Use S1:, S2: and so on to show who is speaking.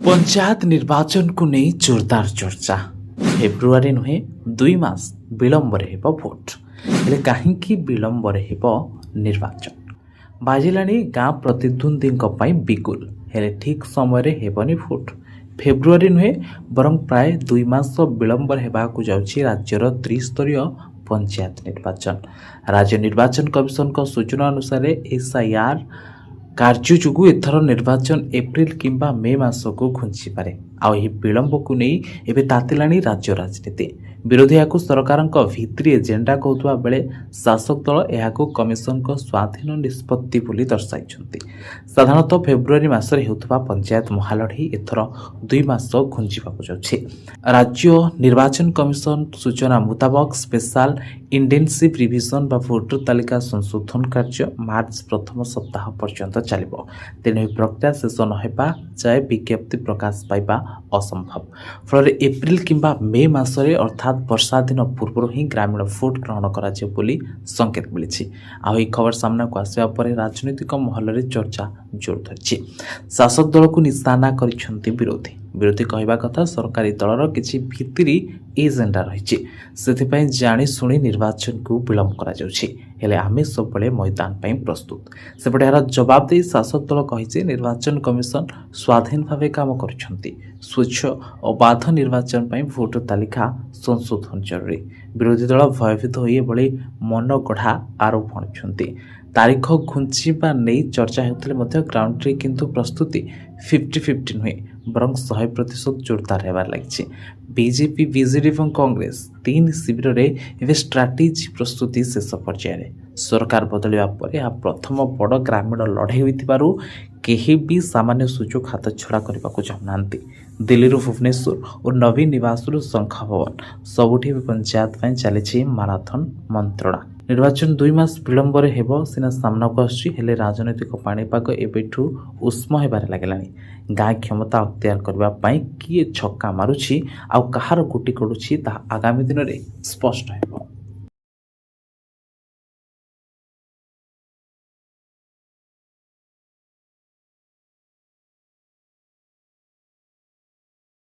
S1: पंचायत निर्वाचन को नहीं जोरदार चर्चा। फेब्रुआरी नुहे 2 मास विलंब भोट हेले कहीं विलंब निर्वाचन बाजिलानी गाँ प्रतिद्वंदी बिगुल हेले ठीक समय हेबनी भोट। फेब्रुआरी नुहे बरं प्राय 2 मास विलंब होगाकू जाउछि राज्यर त्रिस्तरीय पंचायत निर्वाचन। राज्य निर्वाचन कमिशन सूचना अनुसार SIR कार्य जोगु एथर निर्वाचन एप्रिल किंबा मे मास को घुंची पारे। आउ विलंब को नहीं एवं तातिलानी राज्य राजनीति। विरोधी या सरकार भित्री एजेंडा कहता बेले शासक दल यह कमिशन स्वाधीन निष्पत्ति बोली दर्शाई। साधारणतः फेब्रुआरी मासरे होता पंचायत महालढ़ी एथर 2 मास घुंचीवाक जाउछि। राज्य निर्वाचन कमिशन सूचना मुताबक स्पेशल इंटेंसिव रिविजन बा भोटर तालिका संशोधन कार्य मार्च प्रथम सप्ताह पर्यंत चलिबो। तेणु प्रक्रिया शेष नहेबा जाए विज्ञप्ति प्रकाश पाइबा असंभव। फल एप्रिल किंबा मे मासरे अर्थात वर्षा दिन पूर्व ही ग्रामीण भोट ग्रहण कराଯିବ ବୋଲି संकेत मिली। आ खबर सामना को आसवा पर राजनीतिक महल में चर्चा जोर धरी। शासक दल को निशाना कर विरोधी कहवा कथा सरकारी दलर किसी भित्री एजेंडा रही से जानी शुणी निर्वाचन को विलंब करा आमे सब मैदान प्रस्तुत। सेपटे यार जवाब दे शासक दल कही निर्वाचन कमिशन स्वाधीन भाव काम कर स्वच्छ और बाध निर्वाचन भोटर तालिका संशोधन जरूरी। विरोधी दल भयभीत होई मन गढ़ा आरोप आनुछंती। तारीख घुंचीबा नहीं चर्चा होते ग्राउंड रे किंतु प्रस्तुति 50-50 नुहे बरं 100% जोरदार होबार लगी। बीजेपी बीजेडी और कांग्रेस 3 शिविर में स्ट्राटेजी प्रस्तुति शेष पर्यायर। सरकार बदलिया पर यह प्रथम बड़ ग्रामीण लड़ाई होइथिबारु केही भी सामान्य सुजोग हाथ छड़ा करने को चाहूना। दिल्ली भुवनेश्वर और नवीन निवास शंख भवन सबुठी पंचायत चली माराथन मंत्रणा। निर्वाचन 2 मास विलंब हेब सीना सामना को आसले राजनैतिक पाणीपाग एबेठू उष्म होबार लगिलानी। गाँ क्षमता अख्तियार करने किए छक्का मारुछि आउ कहार गुटी कड़ुछि ता आगामी दिन में स्पष्ट है।